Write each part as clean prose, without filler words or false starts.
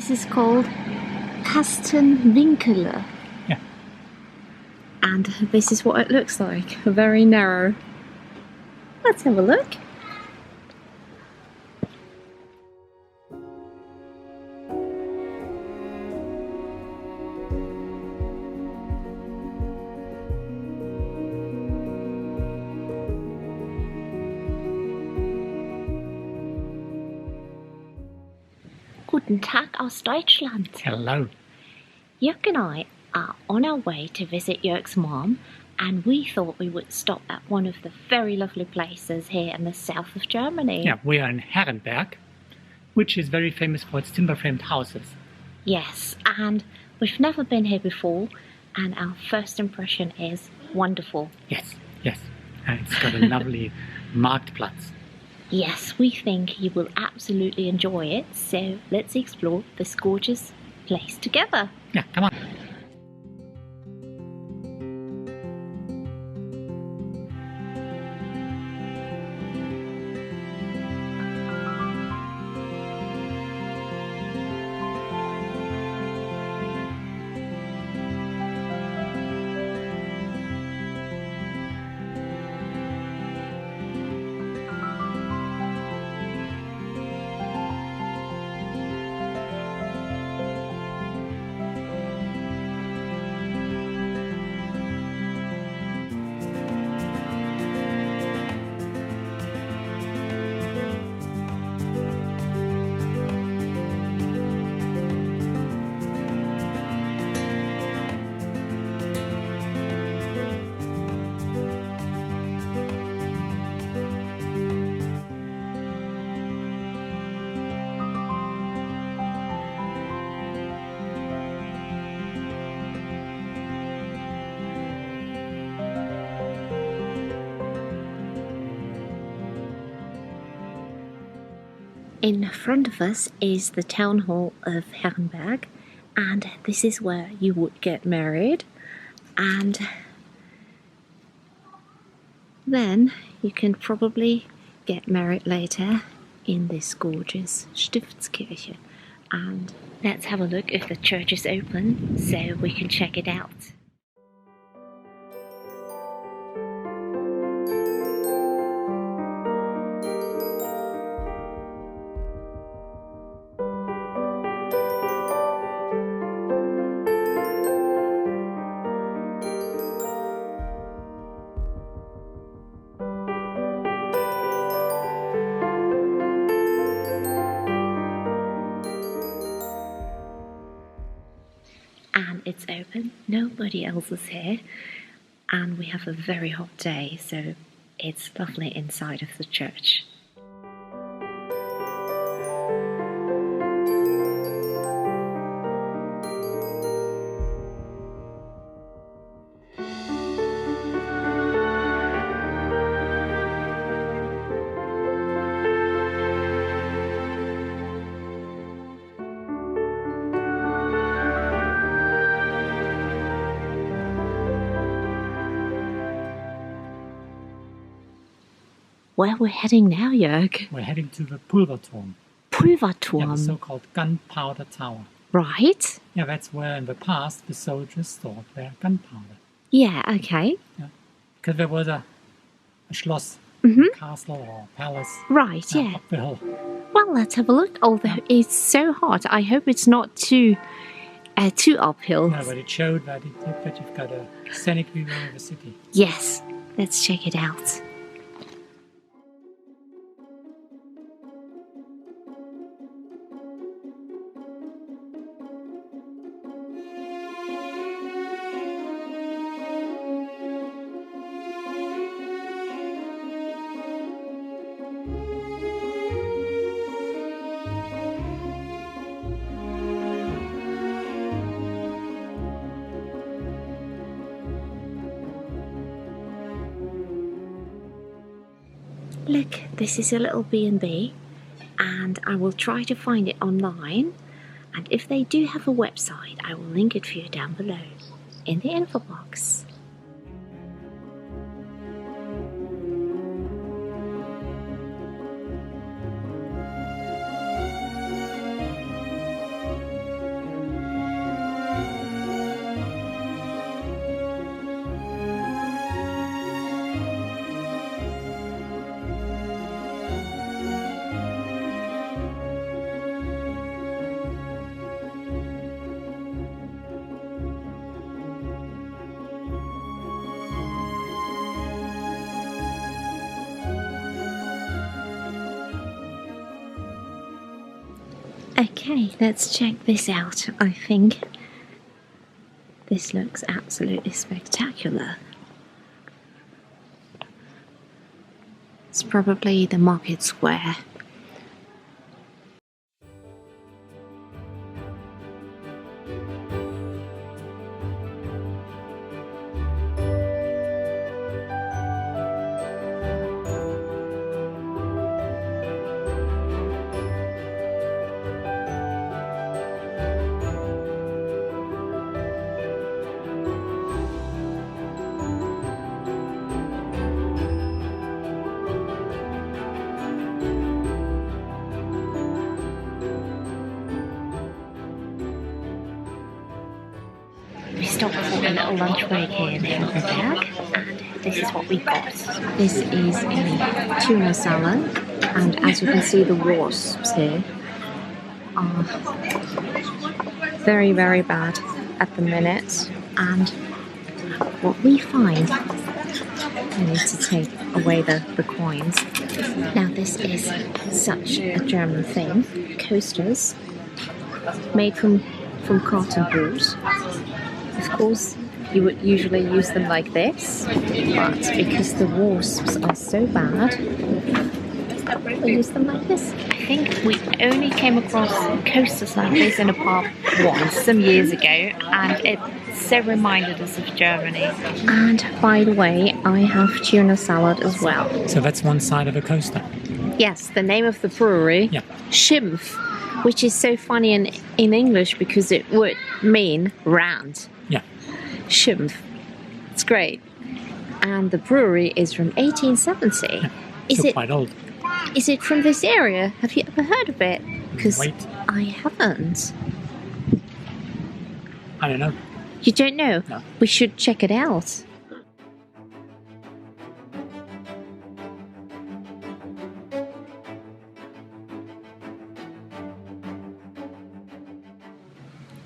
This is called Kastenwinkele. Yeah. And this is what it looks like. Very narrow. Let's have a look. Guten Tag aus Deutschland. Hello. Jörg and I are on our way to visit Jörg's mom, and we thought we would stop at one of the very lovely places here in the south of Germany. Yeah, we are in Herrenberg, which is very famous for its timber-framed houses. Yes, and we've never been here before, and our first impression is wonderful. Yes. And it's got a lovely Marktplatz. Yes, we think you will absolutely enjoy it, so let's explore this gorgeous place together. Yeah, come on. In front of us is the town hall of Herrenberg, and this is where you would get married, and then you can probably get married later in this gorgeous Stiftskirche. And let's have a look if the church is open so we can check it out. And it's open, nobody else is here, and we have a very hot day, so it's lovely inside of the church. Where we're heading now, Jörg? We're heading to the Pulverturm. Pulverturm. Yeah, the so-called gunpowder tower. Right. Yeah, that's where in the past the soldiers stored their gunpowder. Yeah, okay. Yeah, because there was a Schloss, castle or palace. Right, yeah. Up the hill. Well, let's have a look. Although it's so hot, I hope it's not too uphill. No, but it showed that you've got a scenic view over the city. Yes, let's check it out. Look, this is a little B&B, and I will try to find it online, and if they do have a website, I will link it for you down below in the info box. Okay, let's check this out. I think this looks absolutely spectacular. It's probably the market square. We stopped for a little lunch break here in Herrenberg, and this is what we got. This is a tuna salad, and as you can see, the wasps here are very, very bad at the minute. And what we find, I need to take away the coins. Now this is such a German thing. Coasters made from carton board. Of course, you would usually use them like this, but because the wasps are so bad, we use them like this. I think we only came across coasters like this in a pub once, some years ago, and it so reminded us of Germany. And by the way, I have tuna salad as well. So that's one side of a coaster. Yes, the name of the brewery, Yeah. Schimpf, which is so funny in English because it would mean rant. Yeah. Schimpf. It's great. And the brewery is from 1870. Yeah. Is Still it quite old. Is it from this area? Have you ever heard of it? Because Wait. I haven't. I don't know. You don't know? No. We should check it out.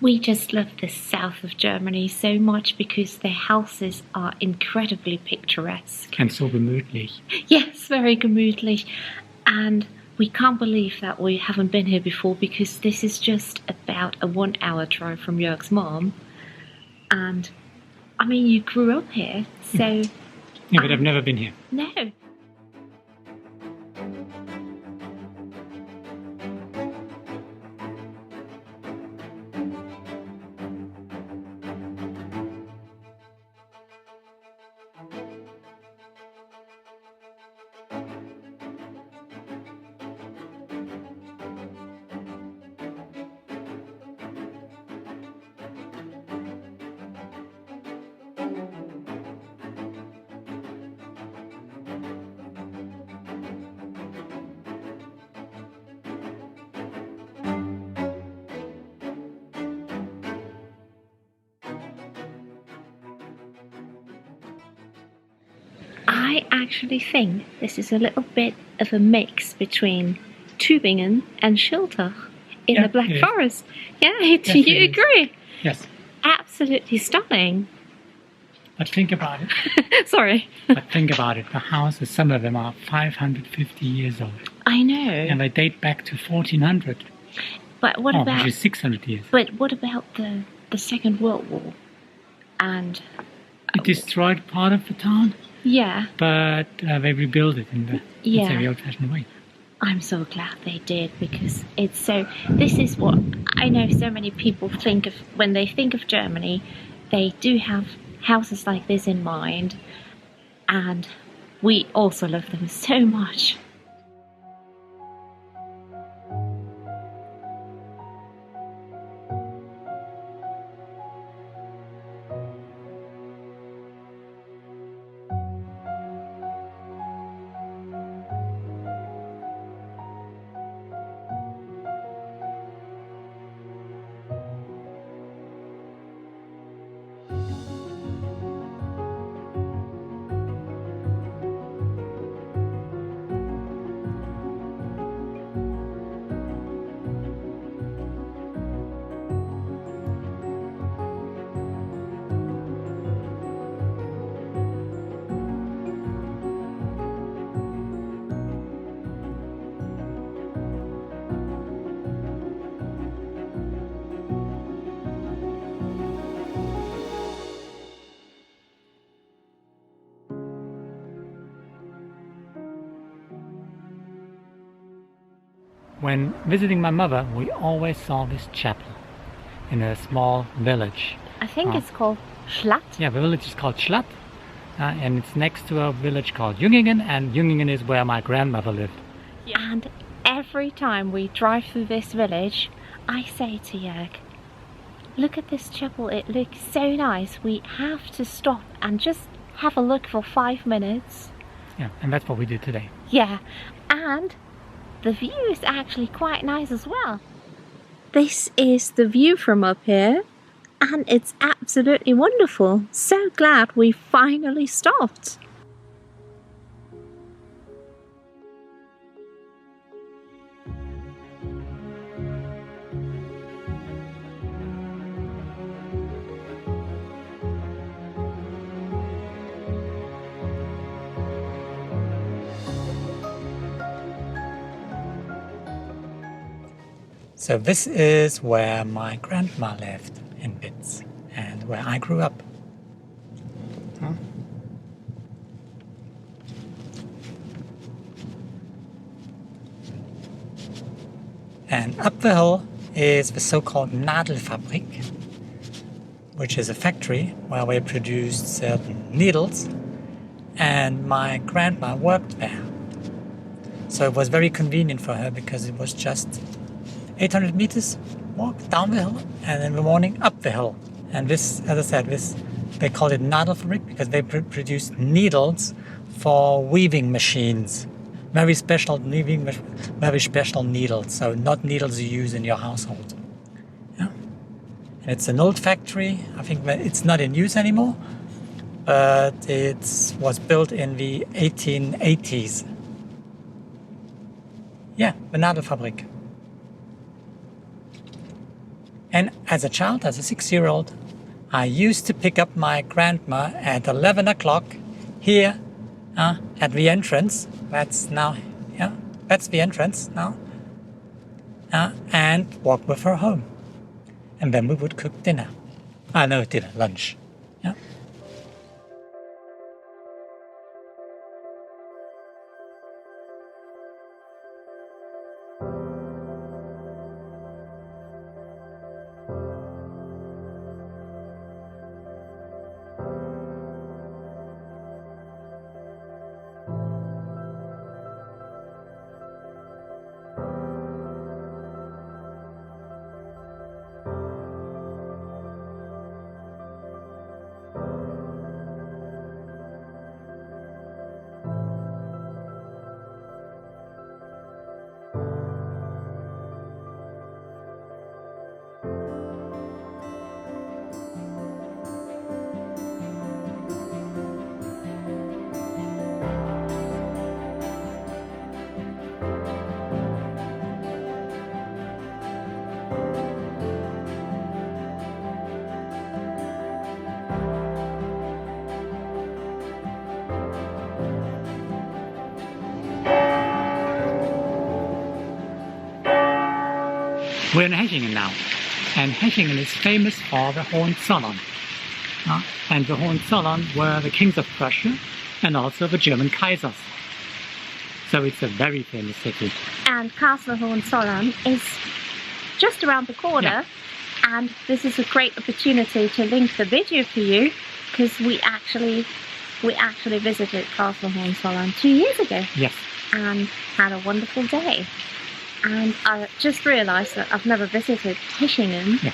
We just love the south of Germany so much because their houses are incredibly picturesque. And so gemütlich. Yes, very gemütlich. And we can't believe that we haven't been here before because this is just about a 1 hour drive from Joerg's mom. And, I mean, you grew up here, so... Yeah, but I've never been here. No. I actually think this is a little bit of a mix between Tübingen and Schiltach in the Black Forest. Yeah, do you agree? Yes. Absolutely stunning. But think about it. Sorry. But think about it. The houses, some of them are 550 years old. I know. And they date back to 1400. But what about... which is 600 years. But what about the Second World War? And... It destroyed part of the town. Yeah. But they rebuilt it in the old-fashioned way. I'm so glad they did because it's so... This is what I know so many people think of when they think of Germany. They do have houses like this in mind, and we also love them so much. When visiting my mother, we always saw this chapel in a small village. I think it's called Schlatt. Yeah, the village is called Schlatt, and it's next to a village called Jungingen, and Jungingen is where my grandmother lived. Yeah. And every time we drive through this village, I say to Joerg, look at this chapel, it looks so nice. We have to stop and just have a look for 5 minutes. Yeah, and that's what we did today. Yeah, and the view is actually quite nice as well. This is the view from up here, and it's absolutely wonderful. So glad we finally stopped. So this is where my grandma lived in Bitz and where I grew up. Huh? And up the hill is the so-called Nadelfabrik, which is a factory where we produced certain needles, and my grandma worked there. So it was very convenient for her because it was just 800 meters walk down the hill and in the morning up the hill. And this, as I said, they call it Nadelfabrik because they produce needles for weaving machines. Very special needles, so not needles you use in your household. Yeah. And it's an old factory. I think it's not in use anymore, but it was built in the 1880s. Yeah, the Nadelfabrik. And as a child, as a 6-year-old, I used to pick up my grandma at 11 o'clock here at the entrance. That's the entrance now. And walk with her home. And then we would cook dinner. Lunch. Yeah. We're in Hechingen now, and Hechingen is famous for the Hohenzollern. And the Hohenzollern were the kings of Prussia and also the German Kaisers. So it's a very famous city. And Castle Hohenzollern is just around the corner, and this is a great opportunity to link the video for you, because we actually visited Castle Hohenzollern 2 years ago. Yes. And had a wonderful day. And I just realised that I've never visited Hechingen,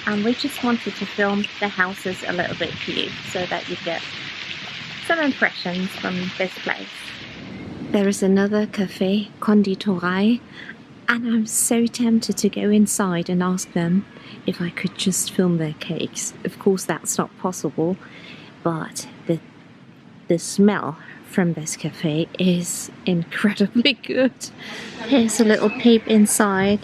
and we just wanted to film the houses a little bit for you so that you get some impressions from this place. There is another cafe, Konditorei, and I'm so tempted to go inside and ask them if I could just film their cakes. Of course that's not possible, but the smell from this cafe is incredibly good. Here's a little peep inside.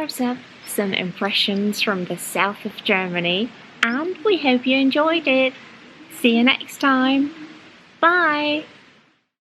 wraps up some impressions from the south of Germany, and we hope you enjoyed it. See you next time. Bye!